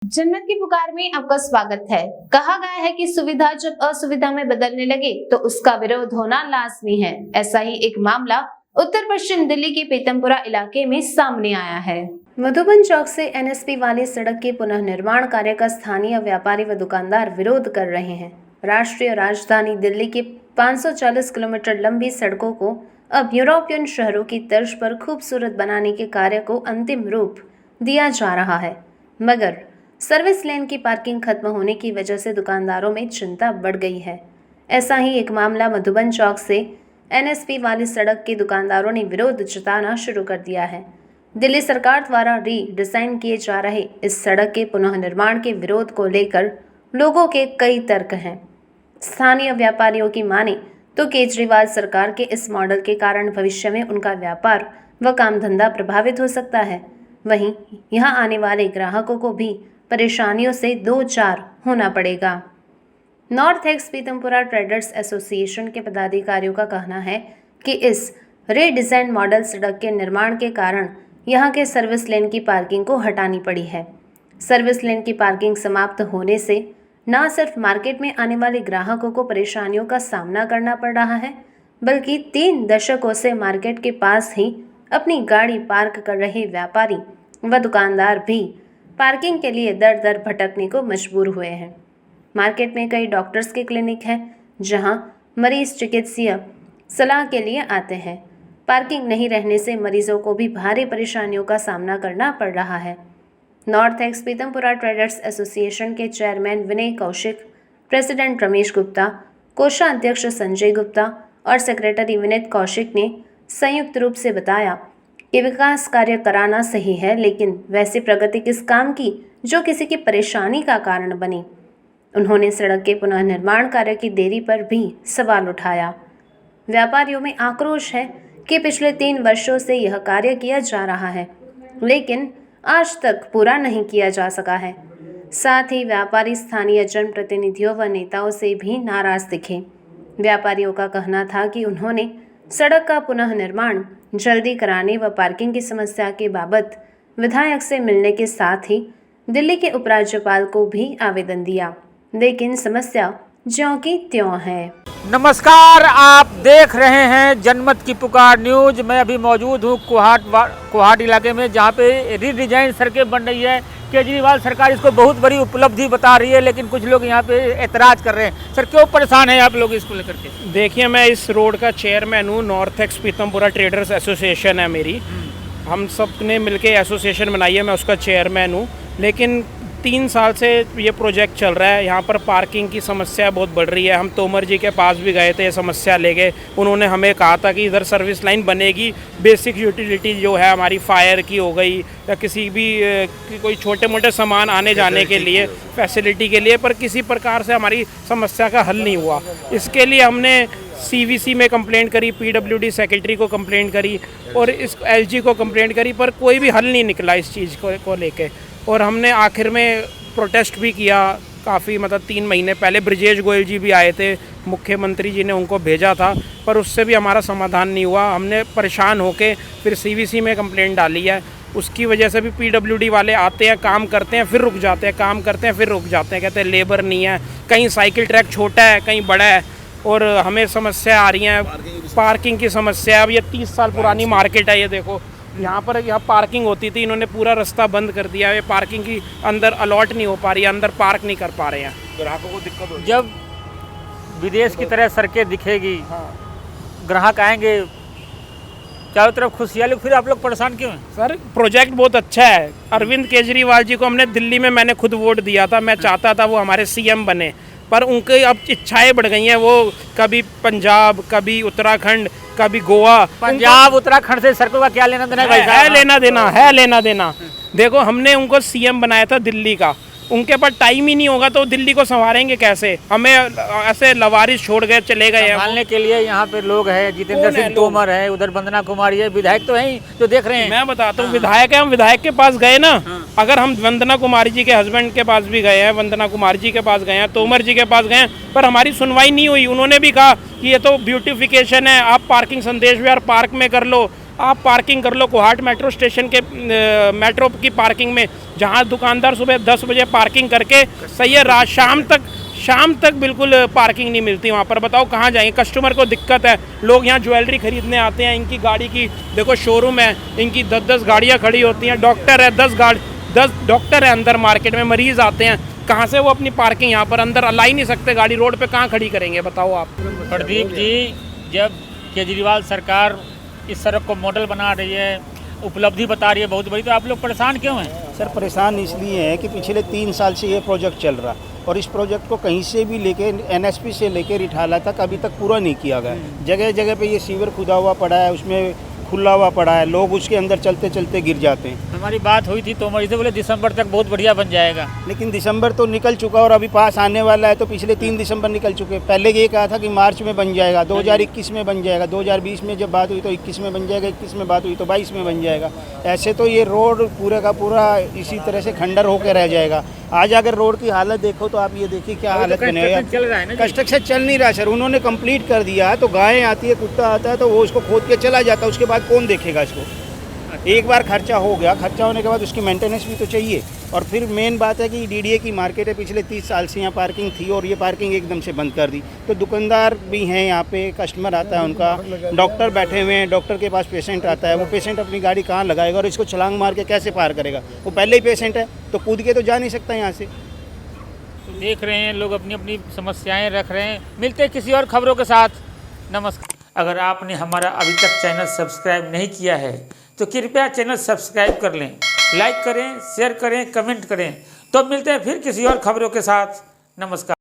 जन्नत की पुकार में आपका स्वागत है। कहा गया है कि सुविधा जब असुविधा में बदलने लगे तो उसका विरोध होना लाजमी है। ऐसा ही एक मामला उत्तर पश्चिम दिल्ली के पीतमपुरा इलाके में सामने आया है। मधुबन चौक से एनएसपी वाली सड़क के पुनः निर्माण कार्य का स्थानीय व्यापारी व दुकानदार विरोध कर रहे हैं। राष्ट्रीय राजधानी दिल्ली के 540 किलोमीटर लंबी सड़कों को अब यूरोपियन शहरों की तर्ज पर खूबसूरत बनाने के कार्य को अंतिम रूप दिया जा रहा है, मगर सर्विस लेन की पार्किंग खत्म होने की वजह से दुकानदारों में चिंता बढ़ गई है। ऐसा ही एक मामला मधुबन चौक से एनएसपी वाली सड़क के दुकानदारों ने विरोध जताना शुरू कर दिया है। दिल्ली सरकार द्वारा रीडिजाइन किए जा रहे इस सड़क के पुनः निर्माण के विरोध को लेकर लोगों के कई तर्क हैं। स्थानीय व्यापारियों की माने तो केजरीवाल सरकार के इस मॉडल के कारण भविष्य में उनका व्यापार व काम धंधा प्रभावित हो सकता है। वहीं यहाँ आने वाले ग्राहकों को भी परेशानियों से दो चार होना पड़ेगा। North x Pitampura traders association के पदाधिकारियों का कहना है कि इस रीडिजाइन मॉडल सड़क के निर्माण के कारण यहाँ के सर्विस लेन की पार्किंग को हटानी पड़ी है। सर्विस लेन की पार्किंग समाप्त होने से न सिर्फ मार्केट में आने वाले ग्राहकों को परेशानियों का सामना करना पड़ रहा है, बल्कि 3 दशकों से मार्केट के पास ही अपनी गाड़ी पार्क कर रहे व्यापारी व दुकानदार भी पार्किंग के लिए दर दर भटकने को मजबूर हुए हैं। मार्केट में कई डॉक्टर्स के क्लिनिक हैं जहां मरीज चिकित्सीय सलाह के लिए आते हैं। पार्किंग नहीं रहने से मरीजों को भी भारी परेशानियों का सामना करना पड़ रहा है। North x Pitampura traders association के चेयरमैन विनय कौशिक, प्रेसिडेंट रमेश गुप्ता, कोषाध्यक्ष संजय गुप्ता और सेक्रेटरी विनीत कौशिक ने संयुक्त रूप से बताया कि विकास कार्य कराना सही है, लेकिन वैसी प्रगति किस काम की जो किसी की परेशानी का कारण बनी। उन्होंने सड़क के पुनः निर्माण कार्य की देरी पर भी सवाल उठाया। व्यापारियों में आक्रोश है कि पिछले 3 वर्षों से यह कार्य किया जा रहा है, लेकिन आज तक पूरा नहीं किया जा सका है। साथ ही व्यापारी स्थानीय जनप्रतिनिधियों व नेताओं से भी नाराज दिखे। व्यापारियों का कहना था कि उन्होंने सड़क का पुनः निर्माण जल्दी कराने व पार्किंग की समस्या के बाबत विधायक से मिलने के साथ ही दिल्ली के उपराज्यपाल को भी आवेदन दिया, लेकिन समस्या ज्यों की त्यों है। नमस्कार, आप देख रहे हैं जनमत की पुकार न्यूज। मैं अभी मौजूद हूँ कोहाट इलाके में, जहाँ पे रीडिजाइन सड़कें बन रही है। केजरीवाल सरकार इसको बहुत बड़ी उपलब्धि बता रही है, लेकिन कुछ लोग यहाँ पे एतराज़ कर रहे हैं। सर, क्यों परेशान हैं आप लोग इसको लेकर के? देखिए, मैं इस रोड का चेयरमैन हूँ। North x Pitampura traders association है मेरी। हम सब ने मिलके एसोसिएशन बनाई है, मैं उसका चेयरमैन हूँ। लेकिन 3 साल से ये प्रोजेक्ट चल रहा है। यहाँ पर पार्किंग की समस्या बहुत बढ़ रही है। हम तोमर जी के पास भी गए थे, ये समस्या लेके। उन्होंने हमें कहा था कि इधर सर्विस लाइन बनेगी, बेसिक यूटिलिटी जो है हमारी फायर की हो गई या किसी भी कोई छोटे मोटे सामान आने जाने के लिए, फैसिलिटी के लिए, पर किसी प्रकार से हमारी समस्या का हल नहीं हुआ। इसके लिए हमने CVC में कंप्लेंट करी, PWD सेक्रेटरी को कंप्लेंट करी और इस LG को कंप्लेंट करी, पर कोई भी हल नहीं निकला इस चीज़ को लेके। और हमने आखिर में प्रोटेस्ट भी किया काफ़ी, मतलब 3 महीने पहले ब्रिजेश गोयल जी भी आए थे, मुख्यमंत्री जी ने उनको भेजा था, पर उससे भी हमारा समाधान नहीं हुआ। हमने परेशान होके फिर CVC में कंप्लेंट डाली है। उसकी वजह से भी PWD वाले आते हैं, काम करते हैं, फिर रुक जाते हैं, काम करते हैं, फिर रुक जाते हैं, कहते हैं लेबर नहीं है। कहीं साइकिल ट्रैक छोटा है, कहीं बड़ा है, और हमें समस्या आ रही है पार्किंग की समस्या। अब ये 30 साल पुरानी मार्केट है, ये देखो यहाँ पार्किंग होती थी, इन्होंने पूरा रास्ता बंद कर दिया है। ये पार्किंग की अंदर अलॉट नहीं हो पा रही है, अंदर पार्क नहीं कर पा रहे हैं, ग्राहकों को दिक्कत होगी। जब विदेश की तरह सड़कें दिखेगी, ग्राहक आएंगे, चारों तरफ खुशहाली, फिर आप लोग परेशान क्यों हैं? सर, प्रोजेक्ट बहुत अच्छा है। अरविंद केजरीवाल जी को हमने दिल्ली में, मैंने खुद वोट दिया था। मैं चाहता था वो हमारे CM बने, पर उनकी अब इच्छाएं बढ़ गई हैं। वो कभी पंजाब, कभी उत्तराखंड, कभी गोवा। पंजाब उत्तराखंड से सड़कों का क्या लेना देना है लेना देना। देखो, हमने उनको CM बनाया था दिल्ली का, उनके पास टाइम ही नहीं होगा तो दिल्ली को संभालेंगे कैसे? हमें ऐसे लवारिस छोड़ गए, चले गए। संभालने के लिए यहाँ पे लोग हैं, जितेंद्र सिंह तोमर है, उधर वंदना कुमारी है, विधायक तो हैं जो देख रहे हैं। मैं बताता हूँ, विधायक है, हम विधायक के पास गए ना। अगर हम वंदना कुमारी जी के हस्बैंड के पास भी गए हैं, वंदना कुमारी जी के पास गए हैं, तोमर जी के पास गए हैं, पर हमारी सुनवाई नहीं हुई। उन्होंने भी कहा कि ये तो ब्यूटिफिकेशन है, आप पार्किंग संदेश विहार पार्क में कर लो, आप पार्किंग कर लो कोहाट मेट्रो स्टेशन के मेट्रो की पार्किंग में, जहाँ दुकानदार सुबह 10 बजे पार्किंग करके सही है, रात शाम तक बिल्कुल पार्किंग नहीं मिलती वहाँ पर। बताओ कहाँ जाएंगे, कस्टमर को दिक्कत है। लोग यहाँ ज्वेलरी खरीदने आते हैं, इनकी गाड़ी की देखो शोरूम है, इनकी 10 गाड़ियाँ खड़ी होती हैं, डॉक्टर है 10 डॉक्टर है अंदर मार्केट में, मरीज़ आते हैं, कहाँ से वो अपनी पार्किंग यहाँ पर अंदर ला ही नहीं सकते, गाड़ी रोड पे कहाँ खड़ी करेंगे बताओ आप। प्रदीप जी, जब केजरीवाल सरकार इस सड़क को मॉडल बना रही है, उपलब्धि बता रही है बहुत बड़ी, तो आप लोग परेशान क्यों हैं? सर परेशान इसलिए है कि पिछले 3 साल से ये प्रोजेक्ट चल रहा और इस प्रोजेक्ट को कहीं से भी लेके एनएसपी से लेके रिठाला तक अभी तक पूरा नहीं किया गया। जगह जगह पे ये सीवर खुदा हुआ पड़ा है, उसमें खुला हुआ पड़ा है, लोग उसके अंदर चलते चलते गिर जाते हैं। हमारी बात हुई थी तोमर जी से, बोले दिसंबर तक बहुत बढ़िया बन जाएगा, लेकिन दिसंबर तो निकल चुका और अभी पास आने वाला है, तो पिछले 3 दिसंबर निकल चुके। पहले ये कहा था कि मार्च में बन जाएगा, 2021 में बन जाएगा, 2020 में जब बात हुई तो 21 में बन जाएगा, 21 में बात हुई तो 22 में बन जाएगा। ऐसे तो ये रोड पूरे का पूरा इसी तरह से खंडर होकर रह जाएगा। आज अगर रोड की हालत देखो तो आप ये देखिए क्या हालत बने हुई है। चल रहा है ना, कंस्ट्रक्शन चल नहीं रहा सर, उन्होंने कंप्लीट कर दिया तो गायें आती है, कुत्ता आता है तो वो उसको खोद के चला जाता है, उसके बाद कौन देखेगा इसको। एक बार खर्चा हो गया, खर्चा होने के बाद उसकी मेंटेनेंस भी तो चाहिए। और फिर मेन बात है कि डीडीए की मार्केट है, पिछले 30 साल से यहाँ पार्किंग थी और ये पार्किंग एकदम से बंद कर दी, तो दुकानदार भी हैं यहाँ पे, कस्टमर आता है उनका, डॉक्टर बैठे हुए हैं, डॉक्टर के पास पेशेंट आता है, वो पेशेंट अपनी गाड़ी कहाँ लगाएगा और इसको छलांग मार के कैसे पार करेगा? वो पहले ही पेशेंट है तो कूद के तो जा नहीं सकता यहाँ से। तो देख रहे हैं लोग अपनी अपनी समस्याएं रख रहे हैं। मिलते हैं किसी और खबरों के साथ। नमस्कार। अगर आपने हमारा अभी तक चैनल सब्सक्राइब नहीं किया है तो कृपया चैनल सब्सक्राइब कर लें, लाइक करें, शेयर करें, कमेंट करें। तो मिलते हैं फिर किसी और खबरों के साथ। नमस्कार।